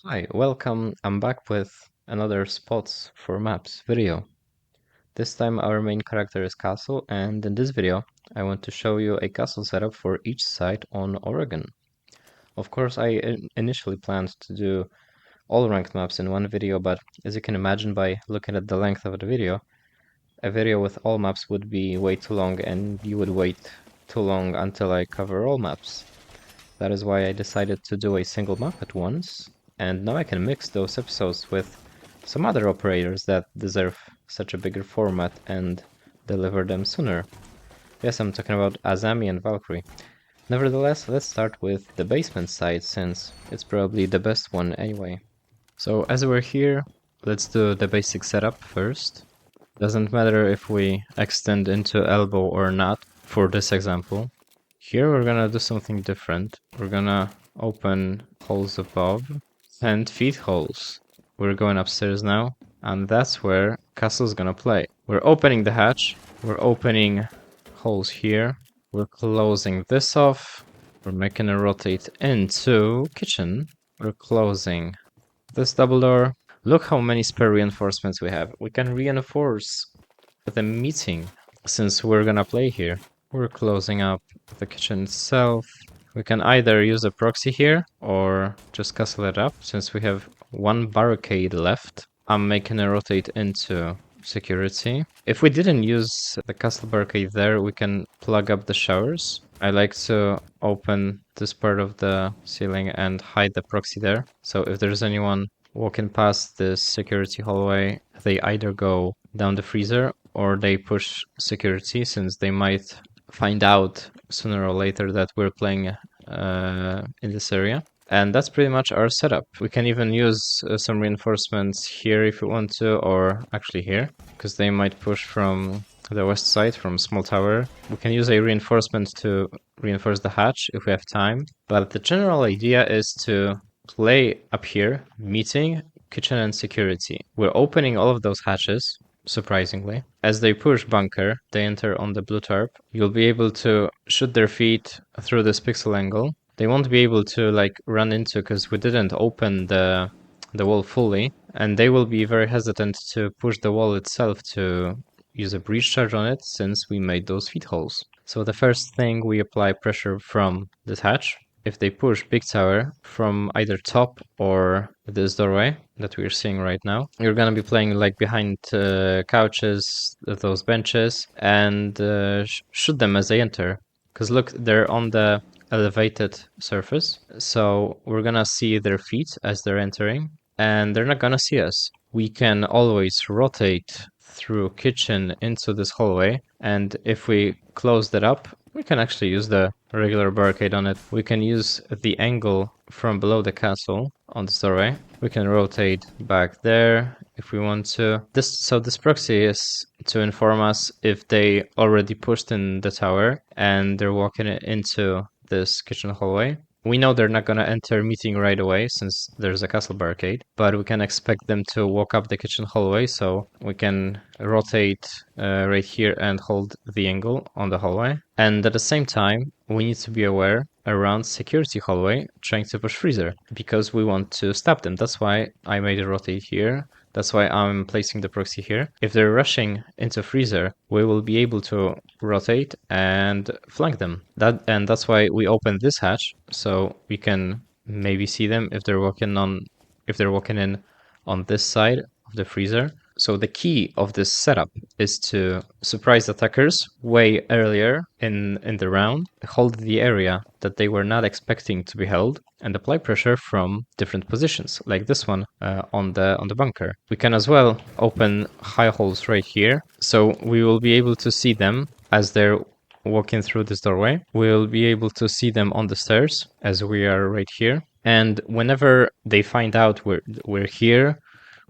Hi, welcome. I'm back with another spots for maps video. This time our main character is Castle, and in this video I want to show you a castle setup for each site on Oregon. Of course, I initially planned to do all ranked maps in one video, but as you can imagine by looking at the length of the video, a video with all maps would be way too long and you would wait too long until I cover all maps. That is why I decided to do a single map at once, and now I can mix those episodes with some other operators that deserve such a bigger format and deliver them sooner. Yes, I'm talking about Azami and Valkyrie. Nevertheless, let's start with the basement side, since it's probably the best one anyway. So as we're here, let's do the basic setup first. Doesn't matter if we extend into elbow or not for this example. Here we're gonna do something different. We're gonna open holes above and feed holes. We're going upstairs now, and that's where Castle's gonna play. We're opening the hatch, we're opening holes here, we're closing this off, we're making a rotate into kitchen, we're closing this double door. Look how many spare reinforcements we have. We can reinforce the meeting since we're gonna play here. We're closing up the kitchen itself. We can either use a proxy here or just castle it up since we have one barricade left. I'm making a rotate into security. If we didn't use the castle barricade there, we can plug up the showers. I like to open this part of the ceiling and hide the proxy there. So if there's anyone walking past this security hallway, they either go down the freezer or they push security, since they might find out sooner or later that we're playing in this area. And that's pretty much our setup. We can even use some reinforcements here if we want to, or actually here, because they might push from the west side, from small tower. We can use a reinforcement to reinforce the hatch if we have time. But the general idea is to play up here, meeting, kitchen and security. We're opening all of those hatches, surprisingly. As they push bunker, they enter on the blue tarp. You'll be able to shoot their feet through this pixel angle. They won't be able to run into, because we didn't open the wall fully, and they will be very hesitant to push the wall itself to use a breach charge on it, since we made those feet holes. So the first thing, we apply pressure from this hatch. If they push big tower from either top or this doorway that we're seeing right now, you're gonna be playing behind couches, those benches, and shoot them as they enter. Because look, they're on the elevated surface, so we're gonna see their feet as they're entering, and they're not gonna see us. We can always rotate through kitchen into this hallway, and if we close that up, we can actually use the regular barricade on it. We can use the angle from below the castle on this doorway. We can rotate back there if we want to. This proxy is to inform us if they already pushed in the tower and they're walking into this kitchen hallway. We know they're not gonna enter meeting right away since there's a castle barricade, but we can expect them to walk up the kitchen hallway, so we can rotate right here and hold the angle on the hallway. And at the same time, we need to be aware around security hallway trying to push freezer, because we want to stop them. That's why I made a rotate here. That's why I'm placing the proxy here. If they're rushing into freezer, we will be able to rotate and flank them. That's why we open this hatch, so we can maybe see them if they're walking in on this side of the freezer. So the key of this setup is to surprise attackers way earlier in the round, hold the area that they were not expecting to be held, and apply pressure from different positions, like this one on the bunker. We can as well open high holes right here, so we will be able to see them as they're walking through this doorway. We'll be able to see them on the stairs as we are right here. And whenever they find out we're here,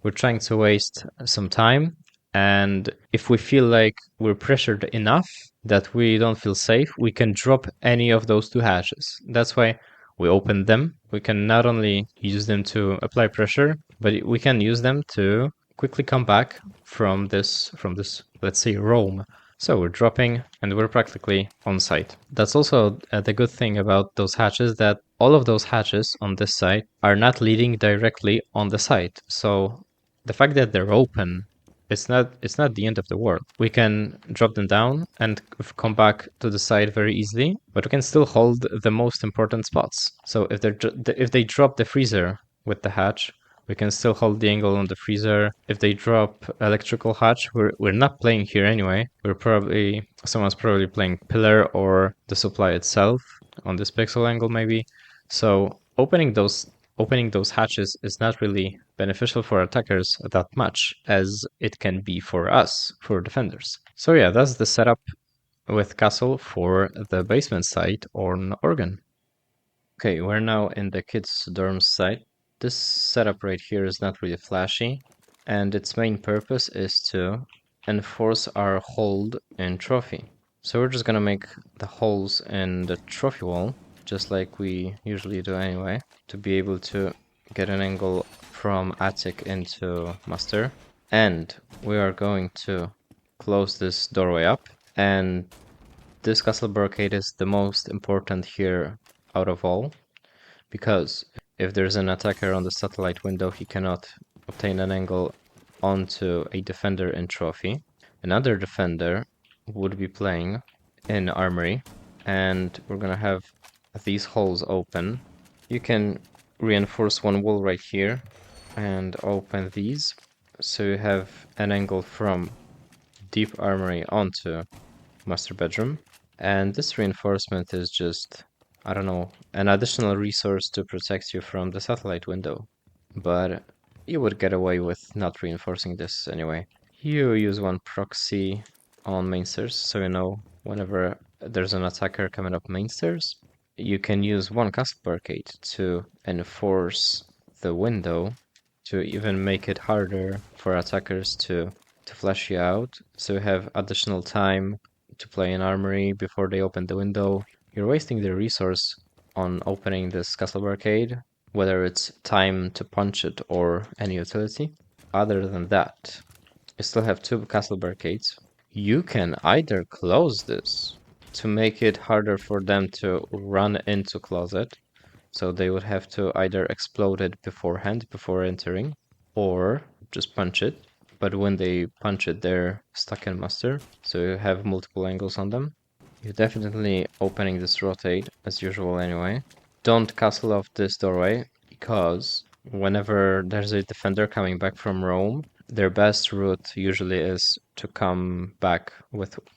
we're trying to waste some time. And if we feel like we're pressured enough that we don't feel safe, we can drop any of those two hatches. That's why we open them. We can not only use them to apply pressure, but we can use them to quickly come back from this, let's say, roam. So we're dropping and we're practically on site. That's also the good thing about those hatches, that all of those hatches on this side are not leading directly on the site. So the fact that they're open, it's not the end of the world. We can drop them down and come back to the side very easily, but we can still hold the most important spots. So if they drop the freezer with the hatch, we can still hold the angle on the freezer. If they drop electrical hatch, we're not playing here anyway. Someone's probably playing pillar or the supply itself on this pixel angle maybe. So opening those hatches is not really beneficial for attackers that much as it can be for us, for defenders. So yeah, that's the setup with castle for the basement site on Organ. Okay, we're now in the kids' dorm site. This setup right here is not really flashy, and its main purpose is to enforce our hold in trophy. So we're just gonna make the holes in the trophy wall, just like we usually do anyway, to be able to get an angle from attic into master. And we are going to close this doorway up, and this castle barricade is the most important here out of all, because if there's an attacker on the satellite window, he cannot obtain an angle onto a defender in trophy. Another defender would be playing in armory, and we're gonna have these holes open. You can reinforce one wall right here and open these, so you have an angle from deep armory onto master bedroom. And this reinforcement is just, I don't know, an additional resource to protect you from the satellite window. But you would get away with not reinforcing this anyway. You use one proxy on main stairs, so you know whenever there's an attacker coming up main stairs. You can use one castle barricade to enforce the window, to even make it harder for attackers to flash you out, so you have additional time to play in armory before they open the window. You're wasting the resource on opening this castle barricade, whether it's time to punch it or any utility. Other than that, you still have two castle barricades. You can either close this to make it harder for them to run into closet, so they would have to either explode it beforehand before entering, or just punch it. But when they punch it, they're stuck in master, so you have multiple angles on them. You're definitely opening this rotate, as usual anyway. Don't castle off this doorway, because whenever there's a defender coming back from Rome, their best route usually is to come back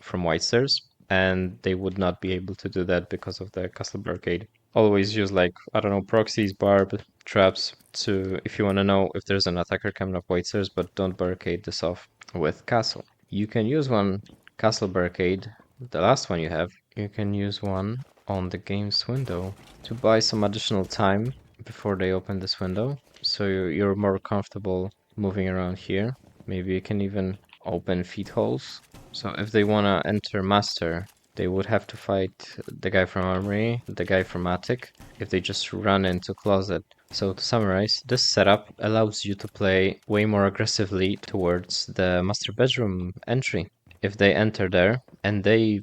from White Stairs, and they would not be able to do that because of the castle barricade. Always use, like, I don't know, proxies, barb, traps, if you want to know if there's an attacker coming up White Stairs, but don't barricade this off with castle. You can use one castle barricade, the last one you have. You can use one on the game's window to buy some additional time before they open this window, so you're more comfortable moving around here. Maybe you can even open feed holes. So if they want to enter master, they would have to fight the guy from armory, the guy from attic, if they just run into closet. So to summarize, this setup allows you to play way more aggressively towards the master bedroom entry. If they enter there, and they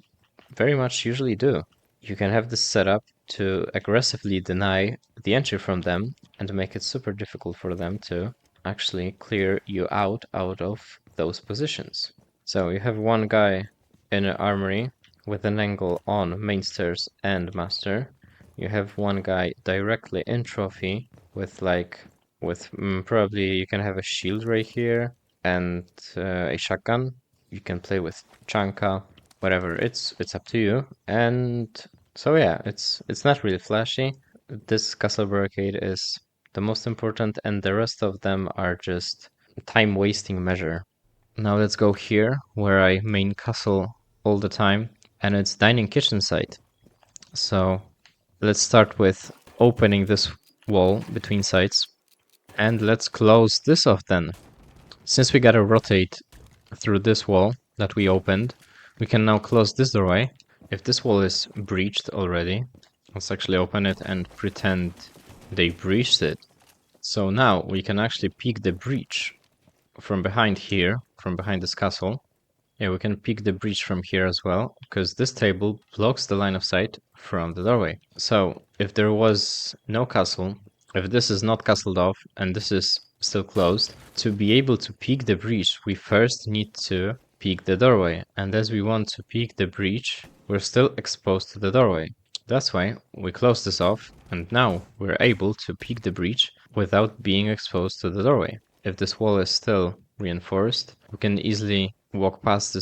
very much usually do, you can have this setup to aggressively deny the entry from them and make it super difficult for them to actually clear you out of those positions. So you have one guy in an armory with an angle on main stairs and master. You have one guy directly in trophy with probably you can have a shield right here and a shotgun. You can play with Chanka, whatever. It's up to you. And so yeah, it's not really flashy. This castle barricade is the most important, and the rest of them are just time wasting measure. Now let's go here where I main castle all the time, and it's dining kitchen site. So let's start with opening this wall between sides, and let's close this off then. Since we gotta rotate through this wall that we opened, we can now close this doorway. If this wall is breached already, let's actually open it and pretend they breached it. So now we can actually peek the breach from behind here, from behind this castle. Yeah, we can peek the breach from here as well, because this table blocks the line of sight from the doorway. So if there was no castle, if this is not castled off and this is still closed, to be able to peek the breach, we first need to peek the doorway. And as we want to peek the breach, we're still exposed to the doorway. That's why we close this off, and now we're able to peek the breach without being exposed to the doorway. If this wall is still reinforced, we can easily walk past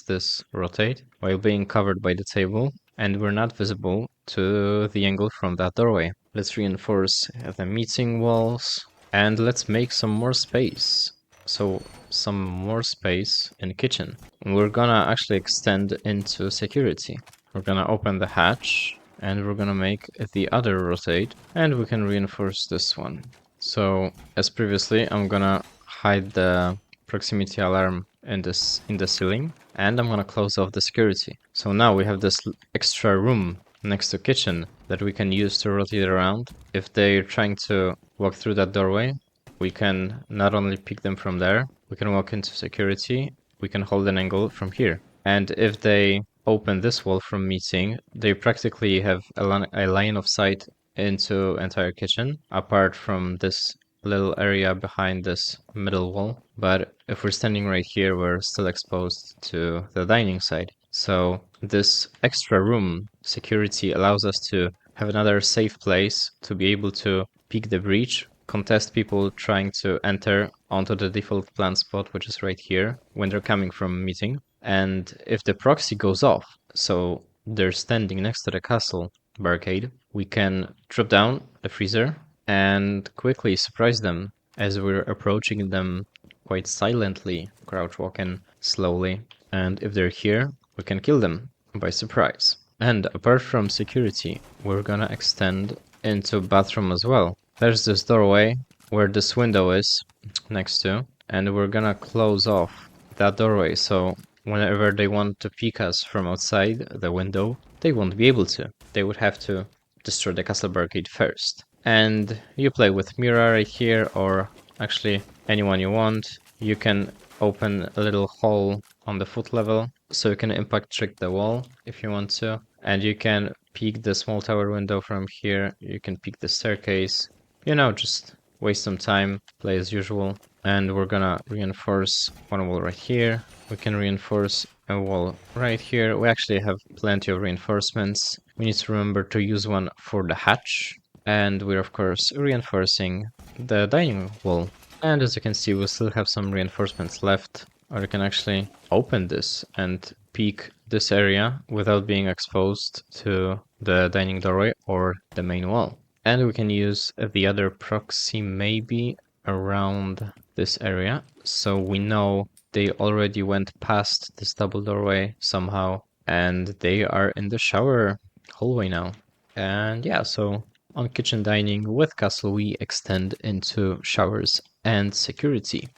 this rotate while being covered by the table, and we're not visible to the angle from that doorway. Let's reinforce the meeting walls, and let's make some more space. So some more space in the kitchen. We're gonna actually extend into security. We're gonna open the hatch, and we're gonna make the other rotate, and we can reinforce this one. So as previously, I'm gonna hide the proximity alarm in the ceiling, and I'm gonna close off the security. So now we have this extra room next to kitchen that we can use to rotate around. If they're trying to walk through that doorway, we can not only pick them from there, we can walk into security, we can hold an angle from here. And if they open this wall from meeting, they practically have a line of sight into entire kitchen, apart from this little area behind this middle wall. But if we're standing right here, we're still exposed to the dining side. So this extra room security allows us to have another safe place to be able to peek the breach, contest people trying to enter onto the default plan spot, which is right here, when they're coming from a meeting. And if the proxy goes off, so they're standing next to the castle barricade, we can drop down the freezer and quickly surprise them as we're approaching them quite silently, crouch walking slowly. And if they're here, we can kill them by surprise. And apart from security, we're gonna extend into bathroom as well. There's this doorway where this window is next to, and we're gonna close off that doorway, so whenever they want to peek us from outside the window, they won't be able to. They would have to destroy the castle barricade first. And you play with Mira right here, or actually anyone you want. You can open a little hole on the foot level, so you can impact trick the wall if you want to. And you can peek the small tower window from here, you can peek the staircase. You know, just waste some time, play as usual. And we're gonna reinforce one wall right here. We can reinforce a wall right here. We actually have plenty of reinforcements. We need to remember to use one for the hatch. And we're of course reinforcing the dining wall. And as you can see, we still have some reinforcements left. Or you can actually open this and peek this area without being exposed to the dining doorway or the main wall. And we can use the other proxy maybe around this area, so we know they already went past this double doorway somehow, and they are in the shower hallway now. And yeah, so on kitchen dining with castle, we extend into showers and security.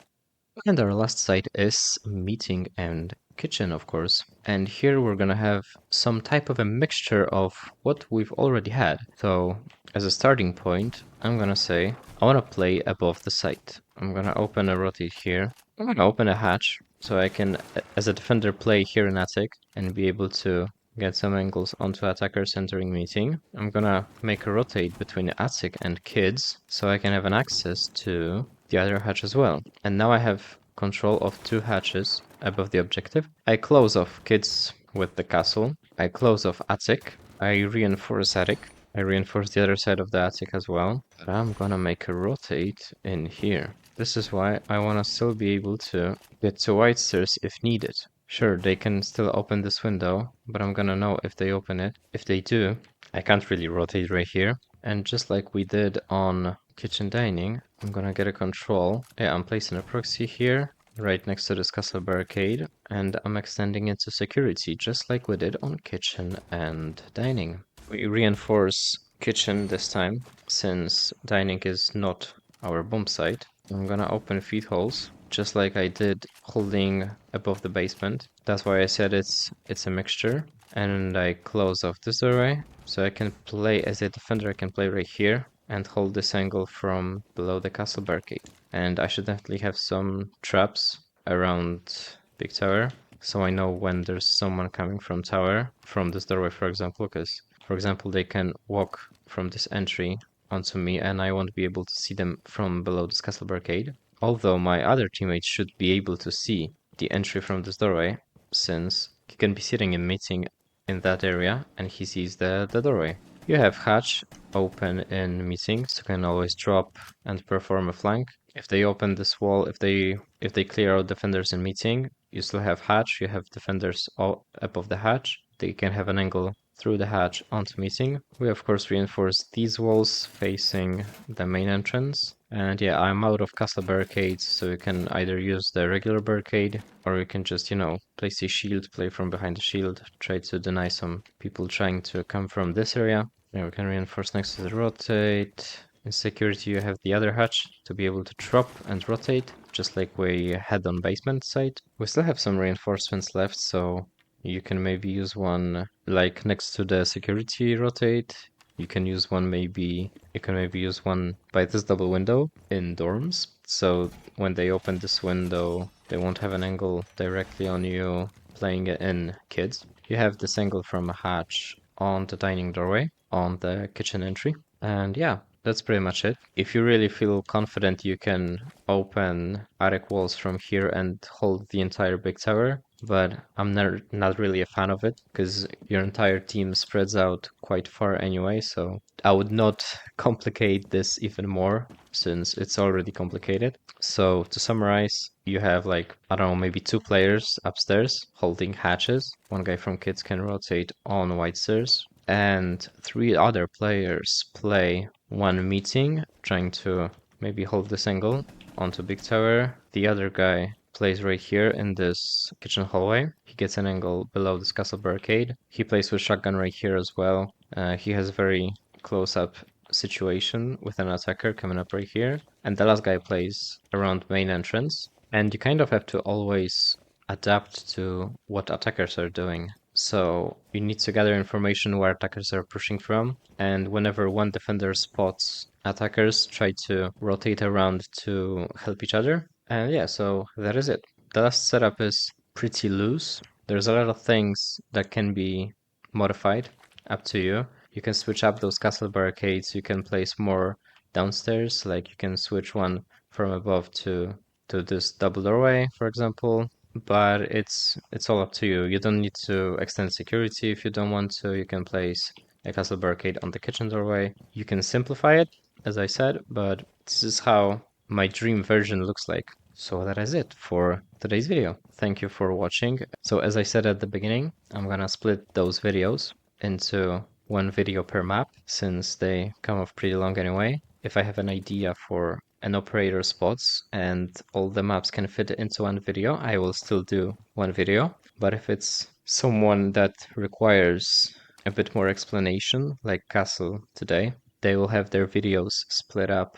And our last site is meeting and kitchen, of course. And here we're gonna have some type of a mixture of what we've already had. So as a starting point, I'm gonna say I wanna play above the site. I'm gonna open a rotate here. I'm gonna open a hatch so I can, as a defender, play here in attic and be able to get some angles onto attackers entering meeting. I'm gonna make a rotate between attic and kids so I can have an access to the other hatch as well. And now I have control of two hatches above the objective. I close off kids with the castle. I close off attic. I reinforce attic. I reinforce the other side of the attic as well. But I'm gonna make a rotate in here. This is why I wanna still be able to get to white stairs if needed. Sure, they can still open this window, but I'm gonna know if they open it. If they do, I can't really rotate right here. And just like we did on kitchen dining, I'm gonna get a control. Yeah, I'm placing a proxy here, right next to this castle barricade, and I'm extending it to security, just like we did on kitchen and dining. We reinforce kitchen this time, since dining is not our bomb site. I'm gonna open feed holes, just like I did holding above the basement. That's why I said it's a mixture. And I close off this doorway, so I can play as a defender. I can play right here and hold this angle from below the castle barricade. And I should definitely have some traps around big tower, so I know when there's someone coming from tower, from this doorway, for example, because, for example, they can walk from this entry onto me and I won't be able to see them from below this castle barricade. Although my other teammates should be able to see the entry from this doorway, since he can be sitting in meeting in that area and he sees the doorway. You have hatch open in meetings, you can always drop and perform a flank. If they open this wall, if they clear out defenders in meeting, you still have hatch, you have defenders all above the hatch. They can have an angle through the hatch onto meeting. We of course reinforce these walls facing the main entrance. And yeah, I'm out of castle barricades, so you can either use the regular barricade or you can just, place a shield, play from behind the shield, try to deny some people trying to come from this area. Yeah, we can reinforce next to the rotate. In security, you have the other hatch to be able to drop and rotate, just like we had on basement side. We still have some reinforcements left, so you can maybe use one like next to the security rotate. You can maybe use one by this double window in dorms. So when they open this window, they won't have an angle directly on you playing it in kids. You have this angle from a hatch on the dining doorway on the kitchen entry. And yeah, that's pretty much it. If you really feel confident, you can open attic walls from here and hold the entire big tower. But I'm not really a fan of it because your entire team spreads out quite far anyway. So I would not complicate this even more since it's already complicated. So to summarize, you have like, I don't know, maybe 2 players upstairs holding hatches. One guy from kids can rotate on white stairs. And 3 other players play one meeting, trying to maybe hold this angle onto big tower. The other guy plays right here in this kitchen hallway. He gets an angle below this castle barricade. He plays with shotgun right here as well. He has very close-up situation with an attacker coming up right here. And the last guy plays around main entrance. And you kind of have to always adapt to what attackers are doing. So you need to gather information where attackers are pushing from, and whenever one defender spots attackers, try to rotate around to help each other. And yeah, so that is it. The last setup is pretty loose. There's a lot of things that can be modified, up to you. You can switch up those castle barricades, you can place more downstairs, like you can switch one from above to this double doorway, for example. But it's all up to you. You don't need to extend security if you don't want to. You can place a castle barricade on the kitchen doorway. You can simplify it, as I said, but this is how my dream version looks like. So that is it for today's video. Thank you for watching. So as I said at the beginning, I'm gonna split those videos into one video per map since they come off pretty long anyway. If I have an idea for an operator spots and all the maps can fit into one video, I will still do one video. But if it's someone that requires a bit more explanation, like Castle today, they will have their videos split up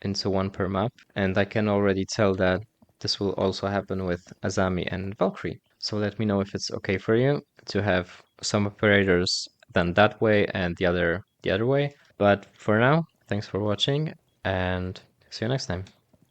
into one per map. And I can already tell that this will also happen with Azami and Valkyrie. So let me know if it's okay for you to have some operators done that way and the other way. But for now, thanks for watching and see you next time.